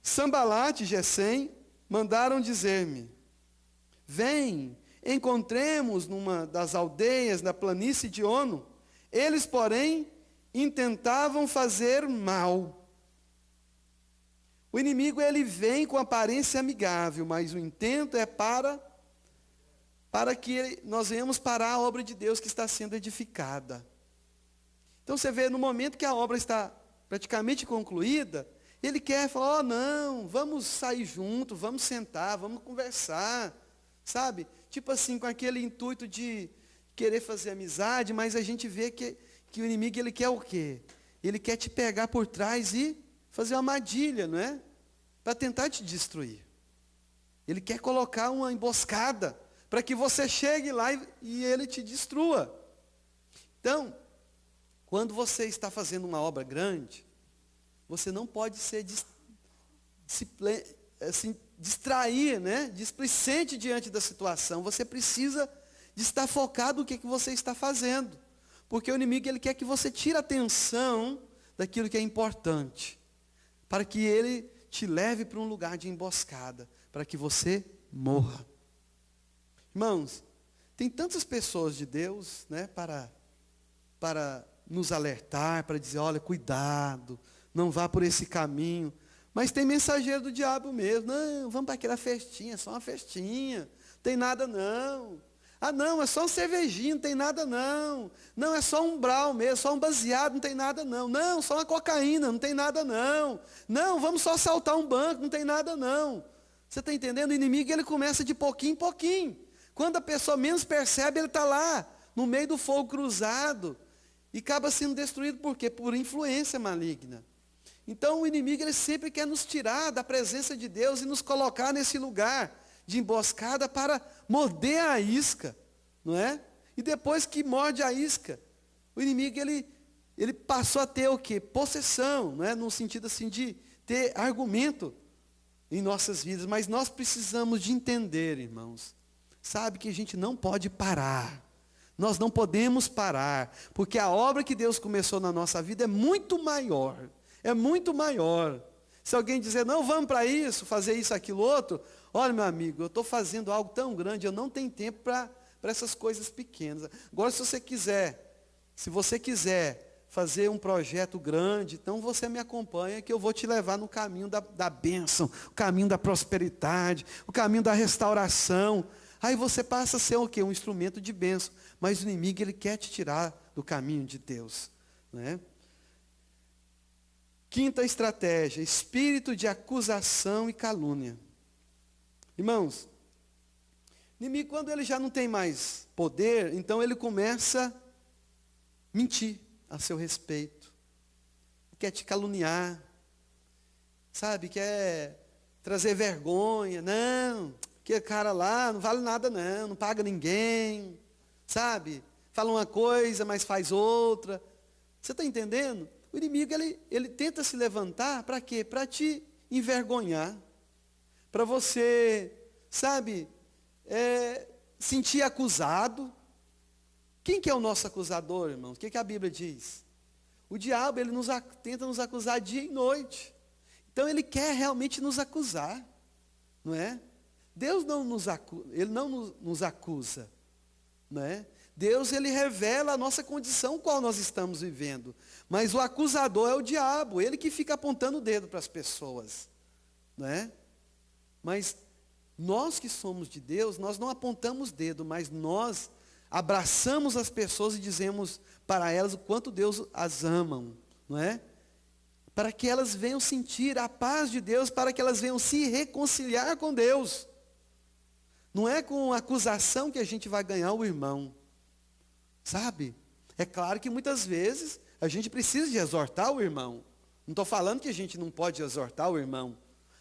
Sambalate e Gesem mandaram dizer-me: vem, encontremos numa das aldeias da planície de Ono. Eles, porém, intentavam fazer mal. O inimigo, ele vem com aparência amigável, mas o intento é para que nós venhamos parar a obra de Deus que está sendo edificada. Então você vê, no momento que a obra está praticamente concluída, ele quer falar: não, vamos sair junto, vamos sentar, vamos conversar, sabe? Tipo assim, com aquele intuito de querer fazer amizade, mas a gente vê que o inimigo, ele quer o quê? Ele quer te pegar por trás e fazer uma armadilha, não é? Para tentar te destruir. Ele quer colocar uma emboscada, para que você chegue lá e ele te destrua. Então, quando você está fazendo uma obra grande, você não pode ser distrair, né? Displicente diante da situação. Você precisa de estar focado no que você está fazendo. Porque o inimigo, ele quer que você tire a atenção daquilo que é importante, para que ele te leve para um lugar de emboscada, para que você morra. Irmãos, tem tantas pessoas de Deus, né, para nos alertar, para dizer: olha, cuidado, não vá por esse caminho. Mas tem mensageiro do diabo mesmo. Não, vamos para aquela festinha, só uma festinha. Não tem nada não. Ah, não, é só um cervejinho, não tem nada não. Não, é só um brau mesmo, só um baseado, não tem nada não. Não, só uma cocaína, não tem nada não. Não, vamos só assaltar um banco, não tem nada não. Você está entendendo? O inimigo, ele começa de pouquinho em pouquinho. Quando a pessoa menos percebe, ele está lá, no meio do fogo cruzado. E acaba sendo destruído por quê? Por influência maligna. Então o inimigo, ele sempre quer nos tirar da presença de Deus e nos colocar nesse lugar de emboscada para morder a isca, não é? E depois que morde a isca, o inimigo, ele passou a ter o quê? Possessão, não é? No sentido assim de ter argumento em nossas vidas. Mas nós precisamos de entender, irmãos, sabe, que a gente não pode parar. Nós não podemos parar, porque a obra que Deus começou na nossa vida é muito maior. É muito maior. Se alguém dizer, não, vamos para isso, fazer isso, aquilo, outro, olha, meu amigo, eu estou fazendo algo tão grande, eu não tenho tempo para essas coisas pequenas. Agora, se você quiser fazer um projeto grande, então você me acompanha, que eu vou te levar no caminho da bênção, o caminho da prosperidade, o caminho da restauração. Aí você passa a ser o quê? Um instrumento de bênção. Mas o inimigo, ele quer te tirar do caminho de Deus, não é? Quinta estratégia, espírito de acusação e calúnia. Irmãos, o inimigo, quando ele já não tem mais poder, então ele começa a mentir a seu respeito. Quer te caluniar, sabe, quer trazer vergonha. Não, aquele cara lá não vale nada não paga ninguém, sabe? Fala uma coisa, mas faz outra. Você está entendendo? O inimigo, ele tenta se levantar para quê? Para te envergonhar. Para você, sabe, sentir acusado. Quem que é o nosso acusador, irmãos? O que a Bíblia diz? O diabo, ele tenta nos acusar dia e noite. Então, ele quer realmente nos acusar, não é? Deus não nos acusa, ele não nos acusa, não é? Deus, ele revela a nossa condição qual nós estamos vivendo. Mas o acusador é o diabo, ele que fica apontando o dedo para as pessoas, não é? Mas nós que somos de Deus, nós não apontamos dedo, mas nós abraçamos as pessoas e dizemos para elas o quanto Deus as ama, não é? Para que elas venham sentir a paz de Deus, para que elas venham se reconciliar com Deus. Não é com acusação que a gente vai ganhar o irmão. Sabe? É claro que muitas vezes a gente precisa de exortar o irmão. Não estou falando que a gente não pode exortar o irmão,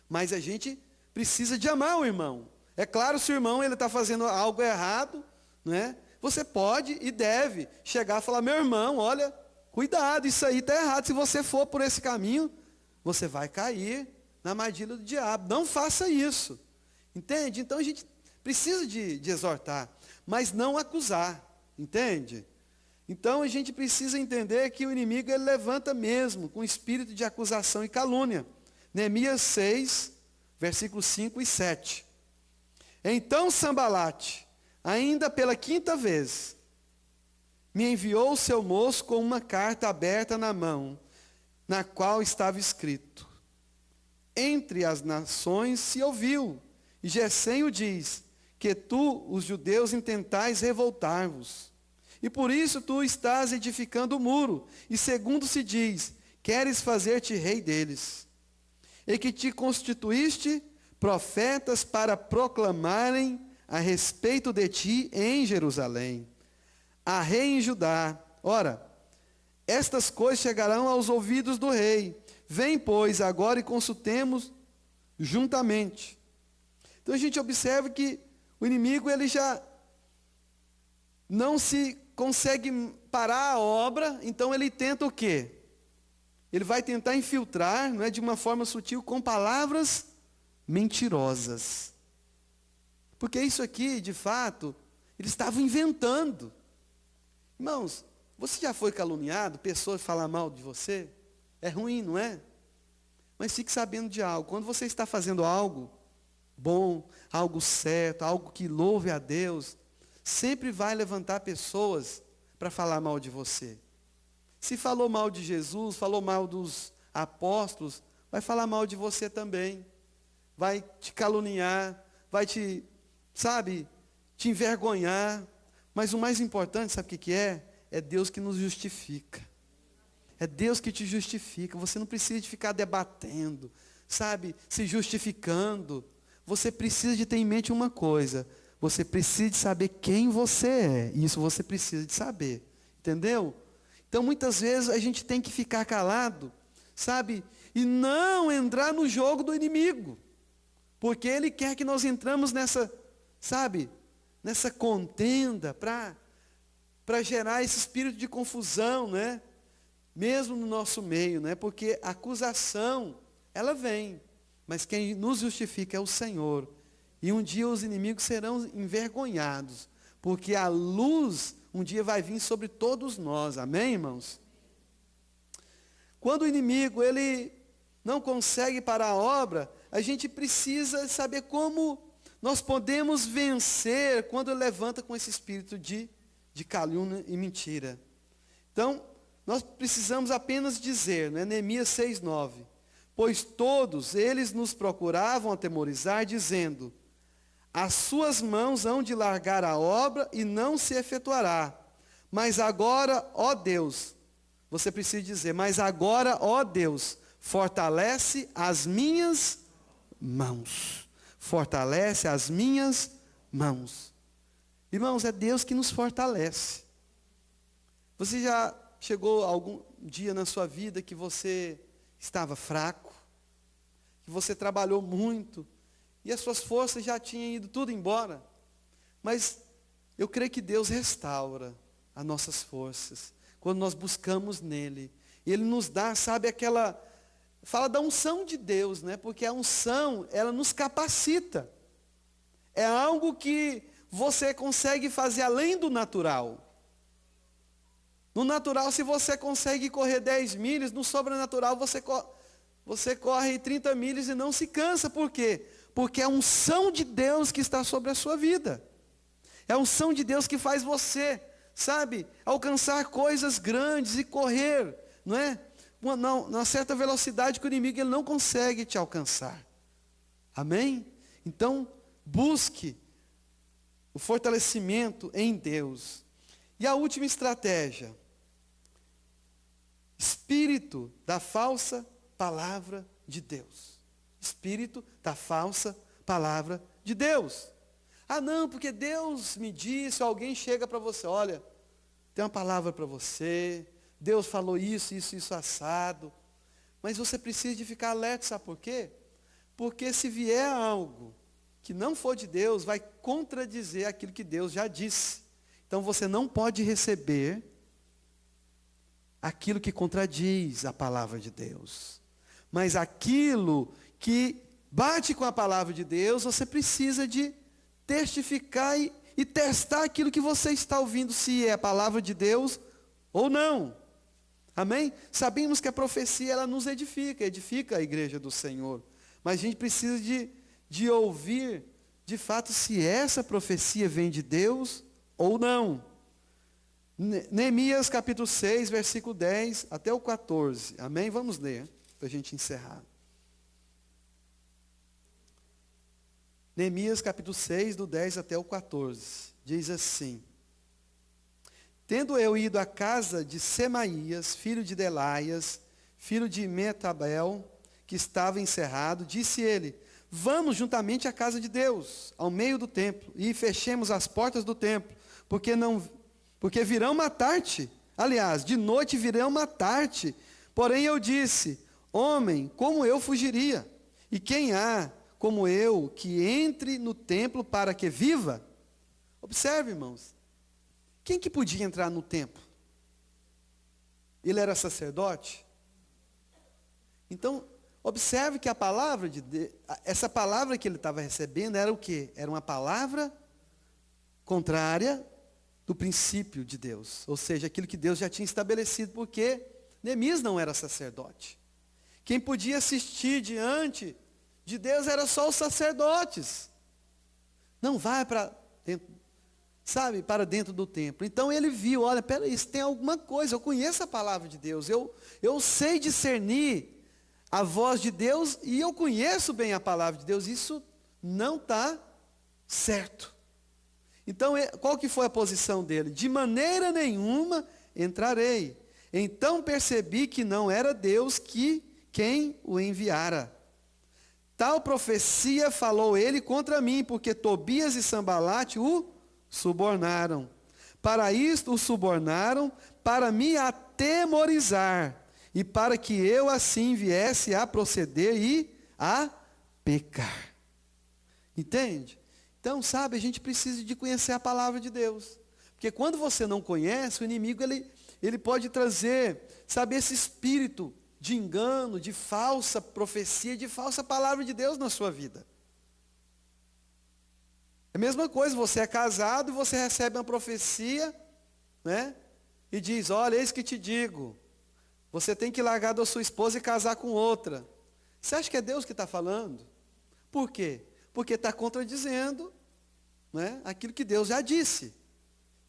mas a gente precisa de amar o irmão. É claro, se o irmão está fazendo algo errado, não é? Você pode e deve chegar e falar, meu irmão, olha, cuidado, isso aí está errado. Se você for por esse caminho, você vai cair na armadilha do diabo. Não faça isso. Entende? Então a gente precisa de exortar, mas não acusar. Entende? Então a gente precisa entender que o inimigo, ele levanta mesmo com espírito de acusação e calúnia. Neemias 6, versículos 5 e 7. Então Sambalate, ainda pela quinta vez, me enviou o seu moço com uma carta aberta na mão, na qual estava escrito: entre as nações se ouviu, e Gesem o diz, que tu, os judeus, intentais revoltar-vos. E por isso tu estás edificando o muro, e segundo se diz, queres fazer-te rei deles. E que te constituíste profetas para proclamarem a respeito de ti em Jerusalém, a rei em Judá. Ora, estas coisas chegarão aos ouvidos do rei. Vem, pois, agora e consultemos juntamente. Então a gente observa que o inimigo, ele já não se consegue parar a obra, então ele tenta o quê? Ele vai tentar infiltrar, não é, de uma forma sutil, com palavras mentirosas. Porque isso aqui, de fato, eles estavam inventando. Irmãos, você já foi caluniado, pessoas falam mal de você? É ruim, não é? Mas fique sabendo de algo, quando você está fazendo algo bom, algo certo, algo que louve a Deus, sempre vai levantar pessoas para falar mal de você. Se falou mal de Jesus, falou mal dos apóstolos, vai falar mal de você também, vai te caluniar, vai te, sabe, te envergonhar. Mas o mais importante, sabe o que é? É Deus que nos justifica. É Deus que te justifica. Você não precisa de ficar debatendo, sabe, se justificando. Você precisa de ter em mente uma coisa: você precisa de saber quem você é. Isso você precisa de saber, entendeu? Então muitas vezes a gente tem que ficar calado, sabe, e não entrar no jogo do inimigo, porque ele quer que nós entramos nessa, sabe, nessa contenda para gerar esse espírito de confusão, né? Mesmo no nosso meio, né? Porque a acusação, ela vem, mas quem nos justifica é o Senhor. E um dia os inimigos serão envergonhados, porque a luz um dia vai vir sobre todos nós, amém, irmãos? Quando o inimigo, ele não consegue parar a obra, a gente precisa saber como nós podemos vencer quando ele levanta com esse espírito de calúnia e mentira. Então, nós precisamos apenas dizer, né, Neemias 6:9, pois todos eles nos procuravam atemorizar, dizendo, as suas mãos hão de largar a obra e não se efetuará. Mas agora, ó Deus, você precisa dizer, mas agora, ó Deus, fortalece as minhas mãos. Fortalece as minhas mãos. Irmãos, é Deus que nos fortalece. Você já chegou algum dia na sua vida que você estava fraco, que você trabalhou muito, e as suas forças já tinham ido tudo embora? Mas eu creio que Deus restaura as nossas forças, quando nós buscamos nele. Ele nos dá, sabe, aquela, fala da unção de Deus, né? Porque a unção, ela nos capacita. É algo que você consegue fazer além do natural. No natural, se você consegue correr 10 milhas, no sobrenatural você corre 30 milhas e não se cansa. Por quê? Porque é a unção de Deus que está sobre a sua vida. É a unção de Deus que faz você, sabe, alcançar coisas grandes e correr, não é? Numa certa velocidade que o inimigo ele não consegue te alcançar. Amém? Então, busque o fortalecimento em Deus. E a última estratégia, espírito da falsa palavra de Deus. Espírito da falsa palavra de Deus. Ah não, porque Deus me disse, alguém chega para você, olha, tem uma palavra para você, Deus falou isso, isso, isso assado. Mas você precisa de ficar alerta, sabe por quê? Porque se vier algo que não for de Deus, vai contradizer aquilo que Deus já disse. Então você não pode receber aquilo que contradiz a palavra de Deus. Mas aquilo que bate com a palavra de Deus, você precisa de testificar e testar aquilo que você está ouvindo, se é a palavra de Deus ou não. Amém? Sabemos que a profecia, ela nos edifica a igreja do Senhor. Mas a gente precisa de ouvir, de fato, se essa profecia vem de Deus ou não. Neemias capítulo 6, versículo 10 até o 14. Amém? Vamos ler, para a gente encerrar. Neemias capítulo 6, do 10 até o 14. Diz assim: tendo eu ido à casa de Semaías, filho de Delaias, filho de Metabel, que estava encerrado, disse ele, vamos juntamente à casa de Deus, ao meio do templo, e fechemos as portas do templo, porque virão matar-te. Aliás, de noite virão matar-te. Porém eu disse, homem, como eu fugiria? E quem há como eu que entre no templo para que viva? Observe, irmãos. Quem que podia entrar no templo? Ele era sacerdote? Então, observe que a palavra essa palavra que ele estava recebendo era o quê? Era uma palavra contrária do princípio de Deus. Ou seja, aquilo que Deus já tinha estabelecido, porque Neemias não era sacerdote. Quem podia assistir diante de Deus era só os sacerdotes. Não vai para dentro, sabe, para dentro do templo. Então ele viu, olha, peraí, isso tem alguma coisa, eu conheço a palavra de Deus, eu sei discernir a voz de Deus e eu conheço bem a palavra de Deus, isso não está certo. Então, qual que foi a posição dele? De maneira nenhuma entrarei. Então percebi que não era Deus quem o enviara. Tal profecia falou ele contra mim, porque Tobias e Sambalate o subornaram. Para isto o subornaram, para me atemorizar, e para que eu assim viesse a proceder e a pecar. Entende? Então, sabe, a gente precisa de conhecer a palavra de Deus. Porque quando você não conhece, o inimigo ele pode trazer, sabe, esse espírito de engano, de falsa profecia, de falsa palavra de Deus na sua vida. É a mesma coisa, você é casado e você recebe uma profecia, né? E diz, olha, eis que te digo, você tem que largar da sua esposa e casar com outra. Você acha que é Deus que está falando? Por quê? Porque está contradizendo, né, aquilo que Deus já disse.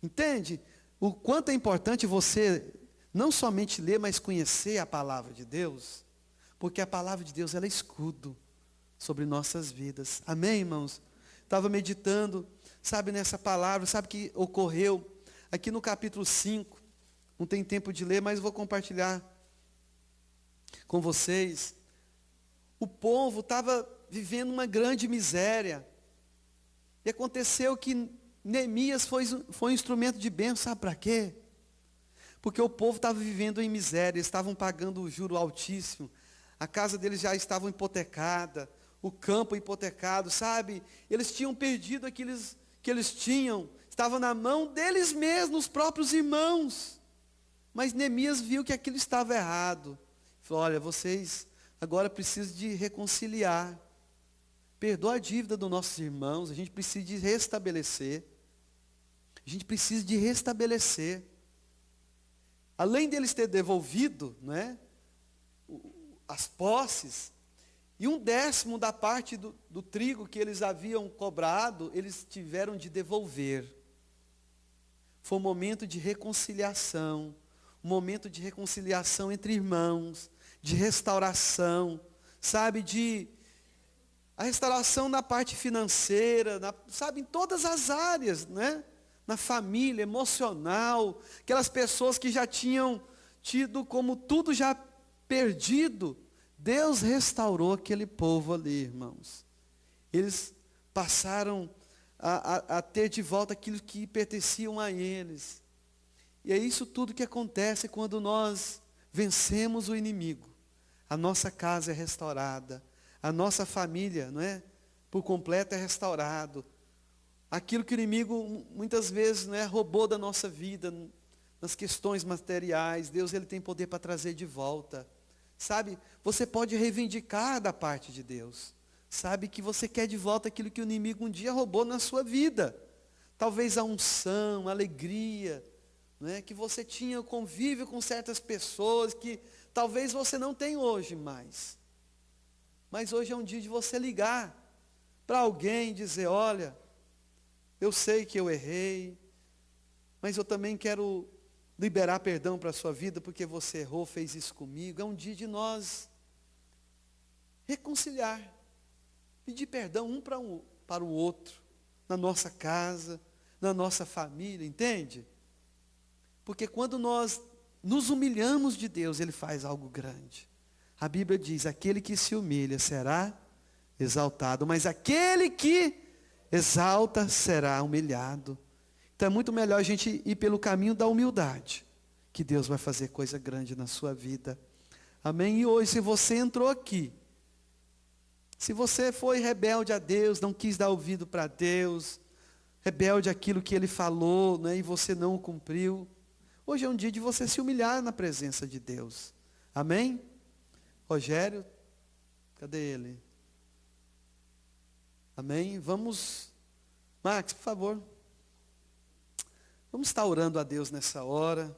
Entende? O quanto é importante você não somente ler, mas conhecer a palavra de Deus, porque a palavra de Deus ela é escudo sobre nossas vidas. Amém, irmãos? Estava meditando, sabe, nessa palavra, sabe o que ocorreu aqui no capítulo 5. Não tem tempo de ler, mas vou compartilhar com vocês. O povo estava vivendo uma grande miséria. E aconteceu que Neemias foi um instrumento de bênção, sabe para quê? Porque o povo estava vivendo em miséria, eles estavam pagando o juro altíssimo, a casa deles já estava hipotecada, o campo hipotecado, sabe? Eles tinham perdido aquilo que eles tinham, estava na mão deles mesmos, os próprios irmãos. Mas Neemias viu que aquilo estava errado. Falou, olha, vocês agora precisam de reconciliar. Perdoa a dívida dos nossos irmãos, a gente precisa de restabelecer. A gente precisa de restabelecer. Além deles ter devolvido, né, as posses, e 1/10 da parte do trigo que eles haviam cobrado, eles tiveram de devolver. Foi um momento de reconciliação, um momento de reconciliação entre irmãos, de restauração, sabe, a restauração na parte financeira, sabe, em todas as áreas, né? Na família, emocional, aquelas pessoas que já tinham tido como tudo já perdido, Deus restaurou aquele povo ali, irmãos. Eles passaram a ter de volta aquilo que pertenciam a eles. E é isso tudo que acontece quando nós vencemos o inimigo. A nossa casa é restaurada, a nossa família, não é, por completo é restaurado. Aquilo que o inimigo muitas vezes, né, roubou da nossa vida, nas questões materiais, Deus ele tem poder para trazer de volta. Sabe, você pode reivindicar da parte de Deus. Sabe que você quer de volta aquilo que o inimigo um dia roubou na sua vida. Talvez a unção, a alegria, né, que você tinha convívio com certas pessoas que talvez você não tem hoje mais. Mas hoje é um dia de você ligar para alguém e dizer, olha, eu sei que eu errei, mas eu também quero liberar perdão para a sua vida, porque você errou, fez isso comigo. É um dia de nós reconciliar, pedir perdão um para o outro, na nossa casa, na nossa família, entende? Porque quando nós nos humilhamos de Deus, Ele faz algo grande. A Bíblia diz, aquele que se humilha será exaltado, mas aquele que exalta será humilhado. Então é muito melhor a gente ir pelo caminho da humildade, que Deus vai fazer coisa grande na sua vida. Amém? E hoje, se você entrou aqui, se você foi rebelde a Deus, não quis dar ouvido para Deus, rebelde àquilo que Ele falou, né, e você não o cumpriu, hoje é um dia de você se humilhar na presença de Deus. Amém? Rogério, cadê ele? Amém? Vamos, Max, por favor. Vamos estar orando a Deus nessa hora.